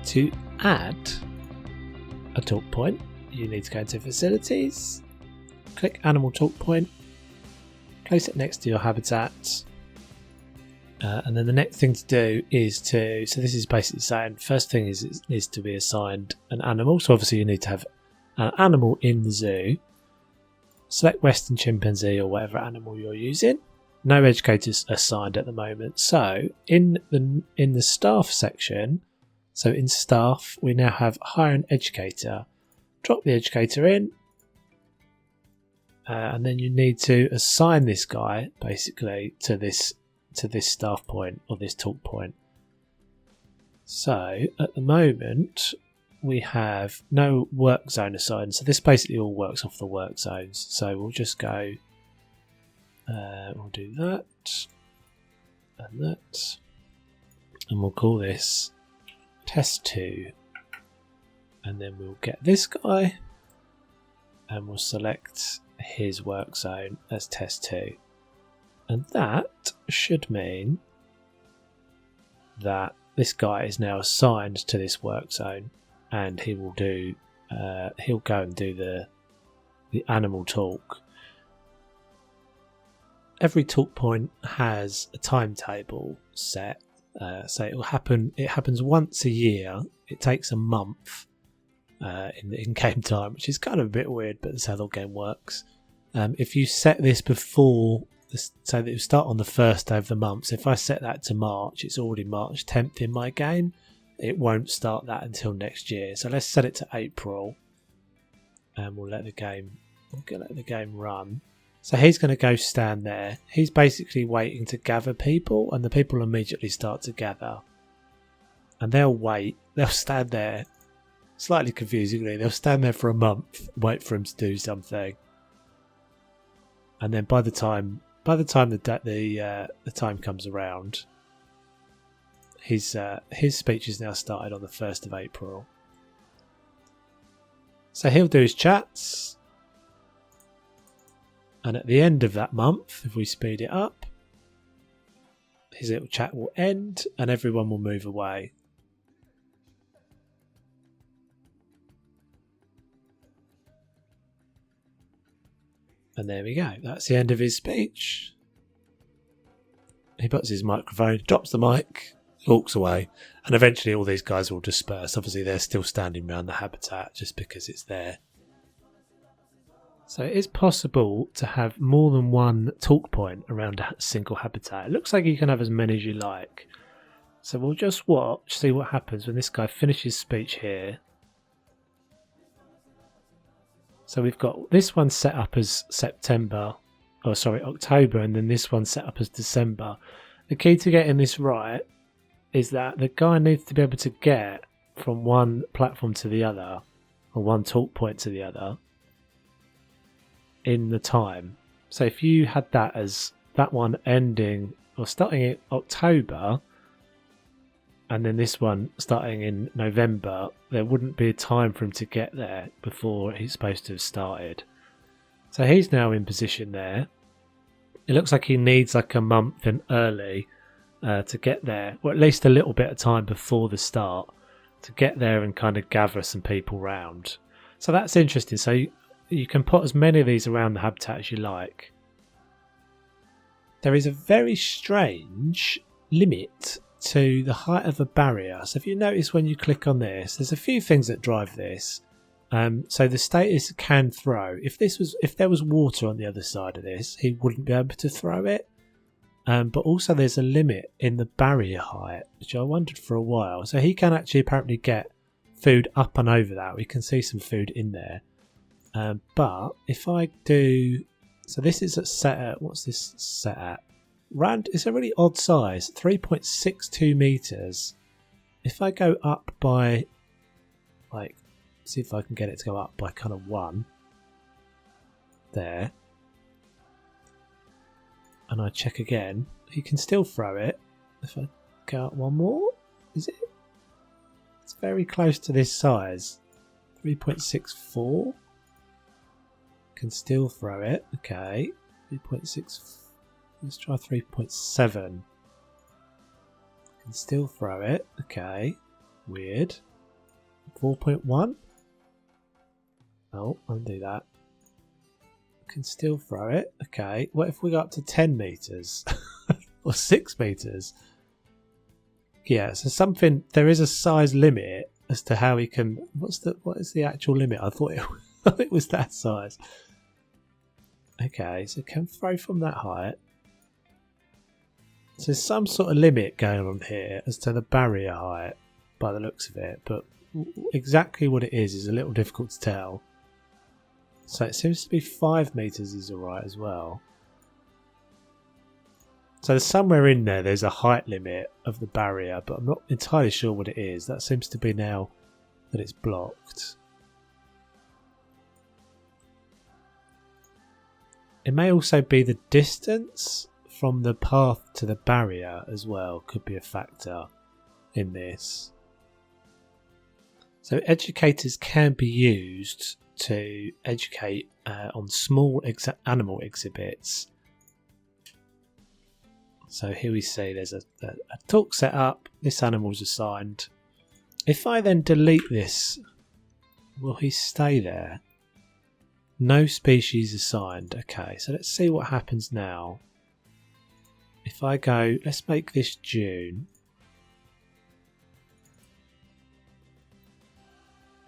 To add a talk point, you need to go into Facilities, click Animal Talk Point, place it next to your habitat, and then the next thing to do is to, so this is basically saying, first thing is to be assigned an animal, so obviously you need to have an animal in the zoo. Select Western chimpanzee or whatever animal you're using. No educators assigned at the moment, so in the staff section, so in staff we now have hire an educator. Drop the educator in, and then you need to assign this guy basically to this staff point or this talk point. So at the moment we have no work zone assigned, so this basically all works off the work zones. So we'll just go, we'll do that and that, and we'll call this test 2, and then we'll get this guy and we'll select his work zone as test 2, and that should mean that this guy is now assigned to this work zone, and he will do he'll go and do the animal talk. Every talk point has a timetable set, so it happens once a year. It takes a month in the in-game time, which is kind of a bit weird, but that's how the game works. If you set this before, so that it will start on the first day of the month, so if I set that to March, it's already March 10th in my game, it won't start that until next year. So let's set it to April, and we'll let the game run. So he's going to go stand there. He's basically waiting to gather people, and the people immediately start to gather, and they'll stand there, slightly confusingly, they'll stand there for a month, wait for him to do something, and then by the time the time comes around, his speech is now started on the 1st of April. So he'll do his chats, and at the end of that month, if we speed it up, his little chat will end and everyone will move away. And there we go, that's the end of his speech. He puts his microphone, drops the mic, walks away, and eventually all these guys will disperse. Obviously they're still standing around the habitat just because it's there. So it is possible to have more than one talk point around a single habitat. It looks like you can have as many as you like. So we'll just see what happens when this guy finishes speech here. So we've got this one set up as October, and then this one set up as December. The key to getting this right is that the guy needs to be able to get from one platform to the other, or one talk point to the other, in the time. So if you had that as that one ending or starting in October, and then this one starting in November, there wouldn't be a time for him to get there before he's supposed to have started. So he's now in position there. It looks like he needs like a month in early to get there, or at least a little bit of time before the start to get there and kind of gather some people round. So that's interesting. So you can put as many of these around the habitat as you like. There is a very strange limit to the height of a barrier. So if you notice when you click on this, there's a few things that drive this. So the status can throw. If there was water on the other side of this, he wouldn't be able to throw it. But also there's a limit in the barrier height, which I wondered for a while. So he can actually apparently get food up and over that. We can see some food in there. But if I do, so this is set at, what's this set at? It's a really odd size, 3.62 meters. If I go up by, like, see if I can get it to go up by kind of 1 there, and I check again, he can still throw it. If I go up 1 more, is it? It's very close to this size, 3.64. Can still throw it. Okay, 3.6. Let's try 3.7. Can still throw it. Okay, weird. 4.1. Oh, undo that. Can still throw it. Okay, what if we got up to 10 meters or 6 meters? Yeah, so something, there is a size limit as to how we can. What is the actual limit? I thought it was that size. Okay, so can throw from that height. So there's some sort of limit going on here as to the barrier height by the looks of it, but exactly what it is a little difficult to tell. So it seems to be 5 meters is alright as well. So somewhere in there there's a height limit of the barrier, but I'm not entirely sure what it is. That seems to be now that it's blocked. It may also be the distance from the path to the barrier as well, could be a factor in this. So educators can be used to educate on small animal exhibits. So here we see there's a talk set up, this animal's assigned. If I then delete this, will he stay there? No species assigned. Okay, so let's see what happens now. If I go, let's make this June.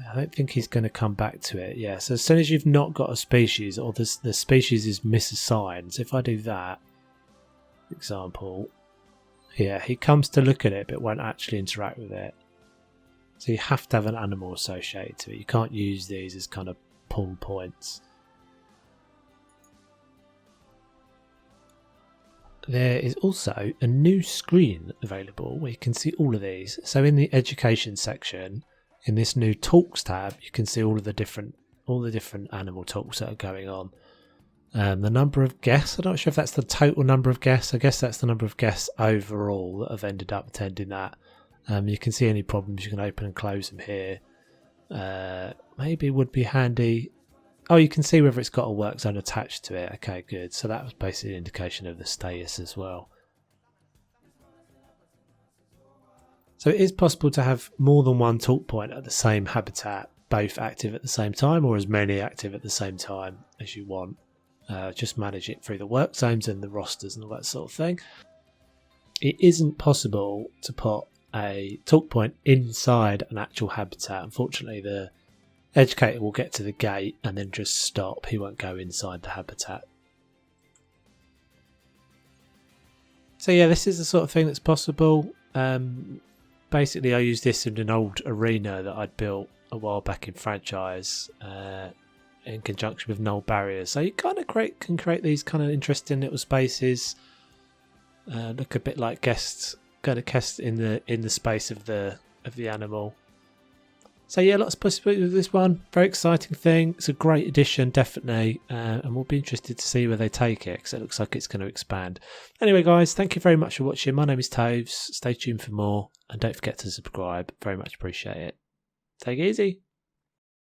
I don't think he's going to come back to it. Yeah, so as soon as you've not got a species or the species is misassigned, so if I do that, for example, yeah, he comes to look at it but won't actually interact with it. So you have to have an animal associated to it. You can't use these as kind of pull points. There is also a new screen available where you can see all of these. So in the education section, in this new talks tab, you can see all the different animal talks that are going on. The number of guests, I'm not sure if that's the total number of guests. I guess that's the number of guests overall that have ended up attending that. You can see any problems, you can open and close them here. Maybe would be handy. Oh, you can see whether it's got a work zone attached to it. Okay, good. So that was basically an indication of the status as well. So it is possible to have more than one talk point at the same habitat, both active at the same time, or as many active at the same time as you want. Just manage it through the work zones and the rosters and all that sort of thing. It isn't possible to put a talk point inside an actual habitat. Unfortunately, the educator will get to the gate and then just stop. He won't go inside the habitat. So yeah, this is the sort of thing that's possible. Basically, I used this in an old arena that I'd built a while back in franchise in conjunction with null barriers. So you kind of can create these kind of interesting little spaces. Look a bit like guests in the space of the animal. So yeah, lots of possibilities with this one. Very exciting thing. It's a great addition, definitely, and we'll be interested to see where they take it because it looks like it's going to expand. Anyway, guys, thank you very much for watching. My name is Toves. Stay tuned for more, and don't forget to subscribe. Very much appreciate it. Take it easy.